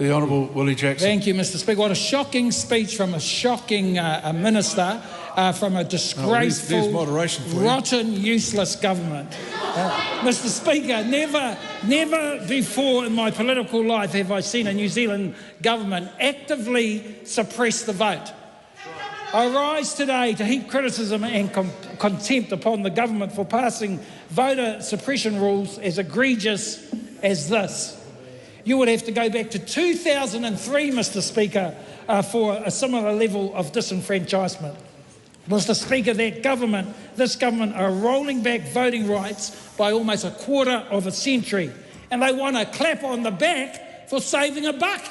The Honourable Willie Jackson. Thank you, Mr. Speaker. What a shocking speech from a shocking minister, from a disgraceful, rotten, useless government. Mr. Speaker, never before in my political life have I seen a New Zealand government actively suppress the vote. I rise today to heap criticism and contempt upon the government for passing voter suppression rules as egregious as this. You would have to go back to 2003, Mr. Speaker, for a similar level of disenfranchisement. Mr. Speaker, this government are rolling back voting rights by almost a quarter of a century, and they want to clap on the back for saving a buck.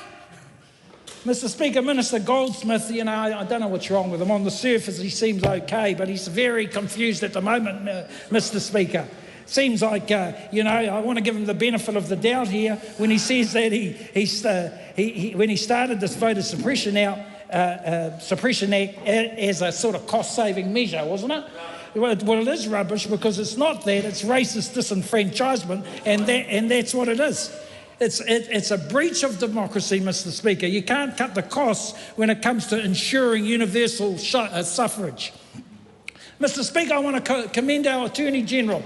Mr. Speaker, Minister Goldsmith, I don't know what's wrong with him. On the surface, he seems okay, but he's very confused at the moment, Mr. Speaker. Seems like, I want to give him the benefit of the doubt here when he says that when he started this voter suppression Act as a sort of cost-saving measure, wasn't it? Well, it is rubbish because it's not that, it's racist disenfranchisement, and that's what it is. It's a breach of democracy, Mr. Speaker. You can't cut the costs when it comes to ensuring universal suffrage. Mr. Speaker, I want to commend our Attorney General,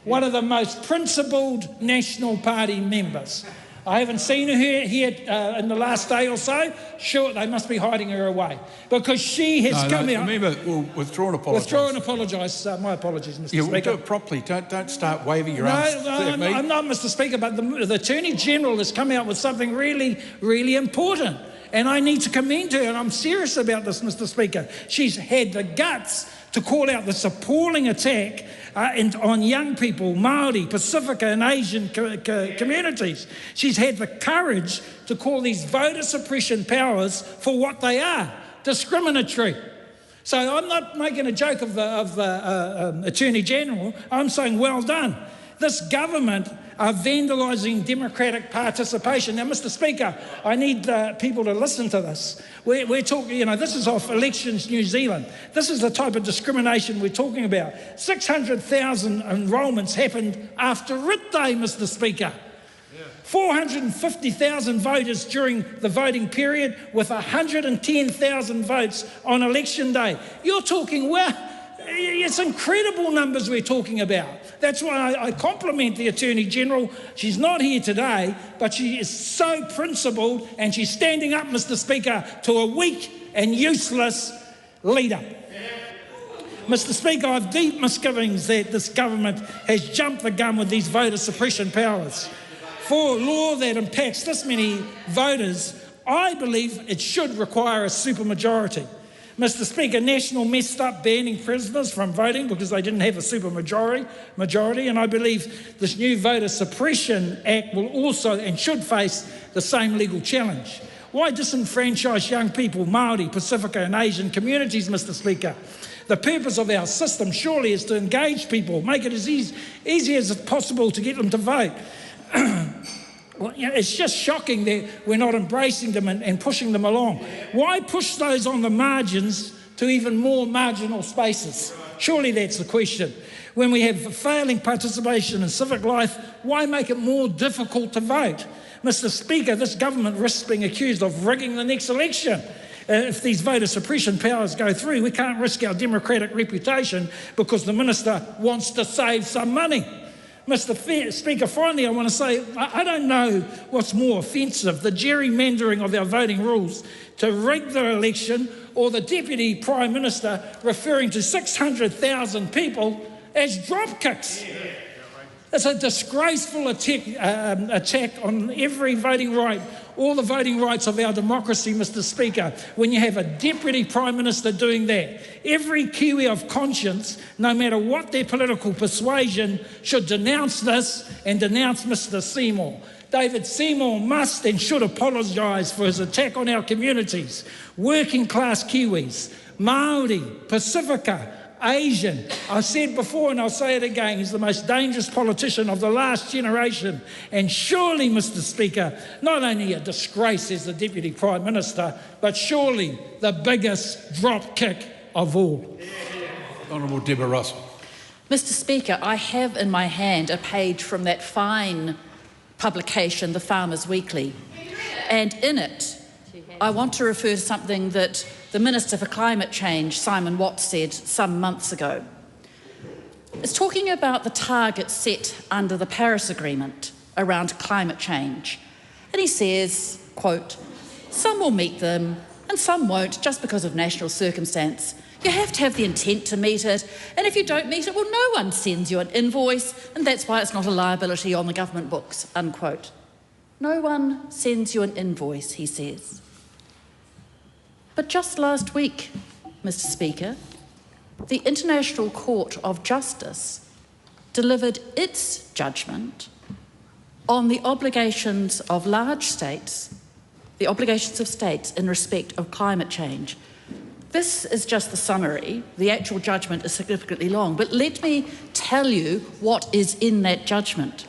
one of the most principled National Party members. I haven't seen her here in the last day or so. Sure, they must be hiding her away because she has come out. Remember, we'll withdraw and apologise. Withdraw and apologise. My apologies, Mr. Speaker. We'll do it properly. Don't start waving your arms. No, I'm not, Mr. Speaker, but the Attorney General has come out with something really, really important. And I need to commend her, and I'm serious about this, Mr. Speaker. She's had the guts to call out this appalling attack on young people, Māori, Pacifica and Asian communities. She's had the courage to call these voter suppression powers for what they are, discriminatory. So I'm not making a joke of the Attorney General. I'm saying well done. This government are vandalising democratic participation. Now, Mr. Speaker, I need people to listen to this. We're talking, this is off Elections New Zealand. This is the type of discrimination we're talking about. 600,000 enrolments happened after Writ Day, Mr. Speaker. 450,000 voters during the voting period with 110,000 votes on election day. You're talking, it's incredible numbers we're talking about. That's why I compliment the Attorney General. She's not here today, but she is so principled and she's standing up, Mr. Speaker, to a weak and useless leader. Mr. Speaker, I have deep misgivings that this government has jumped the gun with these voter suppression powers. For a law that impacts this many voters, I believe it should require a supermajority. Mr. Speaker, National messed up banning prisoners from voting because they didn't have a supermajority, and I believe this new Voter Suppression Act will also and should face the same legal challenge. Why disenfranchise young people, Māori, Pacifica and Asian communities, Mr. Speaker? The purpose of our system surely is to engage people, make it as easy as possible to get them to vote. Well, it's just shocking that we're not embracing them and pushing them along. Why push those on the margins to even more marginal spaces? Surely that's the question. When we have failing participation in civic life, why make it more difficult to vote? Mr. Speaker, this government risks being accused of rigging the next election. If these voter suppression powers go through, we can't risk our democratic reputation because the minister wants to save some money. Mr. Speaker, finally I want to say, I don't know what's more offensive, the gerrymandering of our voting rules to rig the election or the Deputy Prime Minister referring to 600,000 people as dropkicks. It's a disgraceful attack on every voting right, all the voting rights of our democracy, Mr. Speaker, when you have a Deputy Prime Minister doing that. Every Kiwi of conscience, no matter what their political persuasion, should denounce this and denounce Mr. Seymour. David Seymour must and should apologise for his attack on our communities, working class Kiwis, Māori, Pacifica, Asian. I've said before and I'll say it again, he's the most dangerous politician of the last generation. And surely, Mr. Speaker, not only a disgrace as the Deputy Prime Minister, but surely the biggest drop kick of all. Honourable Deborah Russell. Mr. Speaker, I have in my hand a page from that fine publication, The Farmers Weekly. And in it, I want to refer to something that the Minister for Climate Change, Simon Watts, said some months ago. It's talking about the targets set under the Paris Agreement around climate change. And he says, quote, "Some will meet them and some won't just because of national circumstance. You have to have the intent to meet it, and if you don't meet it, well, no one sends you an invoice, and that's why it's not a liability on the government books," unquote. No one sends you an invoice, he says. But just last week, Mr. Speaker, the International Court of Justice delivered its judgment on the obligations of large states, the obligations of states in respect of climate change. This is just the summary. The actual judgment is significantly long, but let me tell you what is in that judgment.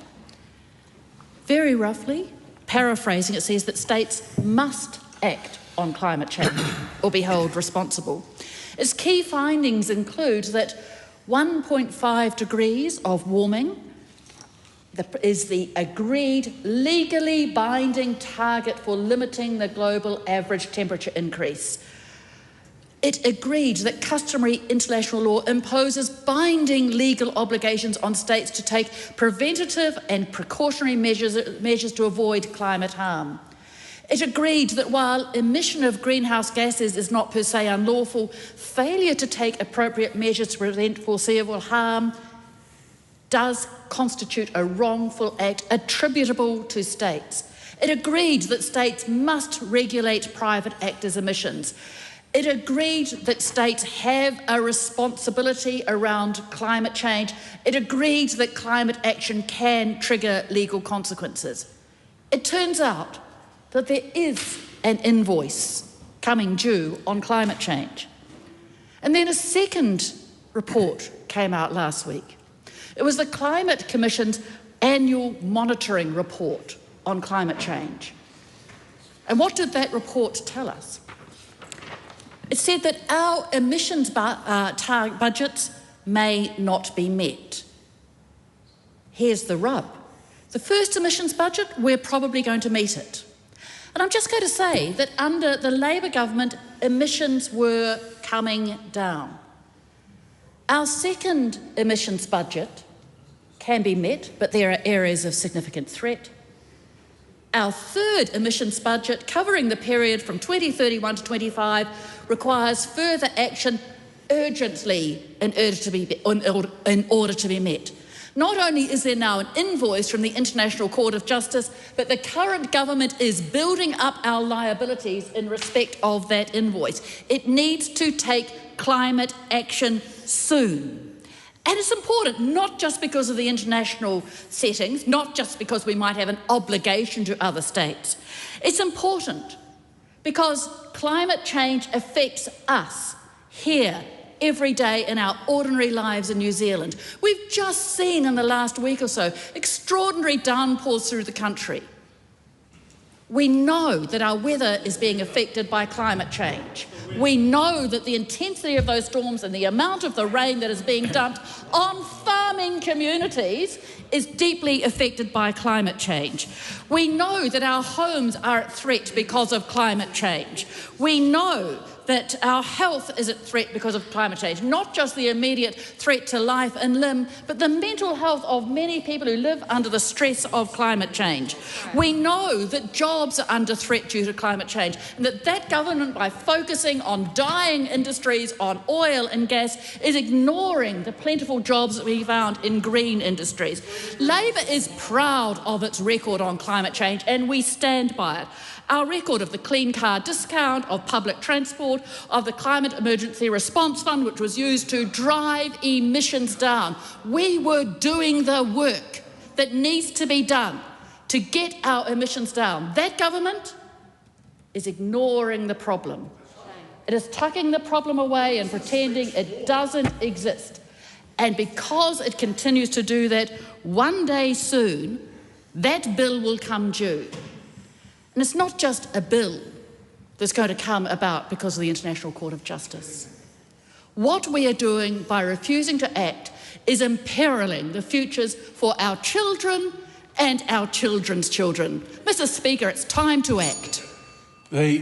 Very roughly, paraphrasing, it says that states must act on climate change or be held responsible. Its key findings include that 1.5 degrees of warming is the agreed, legally binding target for limiting the global average temperature increase. It agreed that customary international law imposes binding legal obligations on states to take preventative and precautionary measures to avoid climate harm. It agreed that while emission of greenhouse gases is not per se unlawful, failure to take appropriate measures to prevent foreseeable harm does constitute a wrongful act attributable to states. It agreed that states must regulate private actors' emissions. It agreed that states have a responsibility around climate change. It agreed that climate action can trigger legal consequences. It turns out that there is an invoice coming due on climate change. And then a second report came out last week. It was the Climate Commission's annual monitoring report on climate change. And what did that report tell us? It said that our emissions budgets may not be met. Here's the rub. The first emissions budget, we're probably going to meet it. And I'm just going to say that under the Labor government, emissions were coming down. Our second emissions budget can be met, but there are areas of significant threat. Our third emissions budget, covering the period from 2031 to 25, requires further action urgently in order to be met. Not only is there now an invoice from the International Court of Justice, but the current government is building up our liabilities in respect of that invoice. It needs to take climate action soon. And it's important, not just because of the international settings, not just because we might have an obligation to other states. It's important because climate change affects us here every day in our ordinary lives in New Zealand. We've just seen in the last week or so extraordinary downpours through the country. We know that our weather is being affected by climate change. We know that the intensity of those storms and the amount of the rain that is being dumped on farming communities is deeply affected by climate change. We know that our homes are at threat because of climate change. We know that our health is at threat because of climate change, not just the immediate threat to life and limb, but the mental health of many people who live under the stress of climate change. We know that jobs are under threat due to climate change, and that government, by focusing on dying industries, on oil and gas, is ignoring the plentiful jobs that we found in green industries. Labor is proud of its record on climate change, and we stand by it. Our record of the clean car discount, of public transport, of the Climate Emergency Response Fund, which was used to drive emissions down. We were doing the work that needs to be done to get our emissions down. That government is ignoring the problem. It is tucking the problem away and pretending it doesn't exist. And because it continues to do that, one day soon, that bill will come due. And it's not just a bill that's going to come about because of the International Court of Justice. What we are doing by refusing to act is imperiling the futures for our children and our children's children. Mr. Speaker, it's time to act. The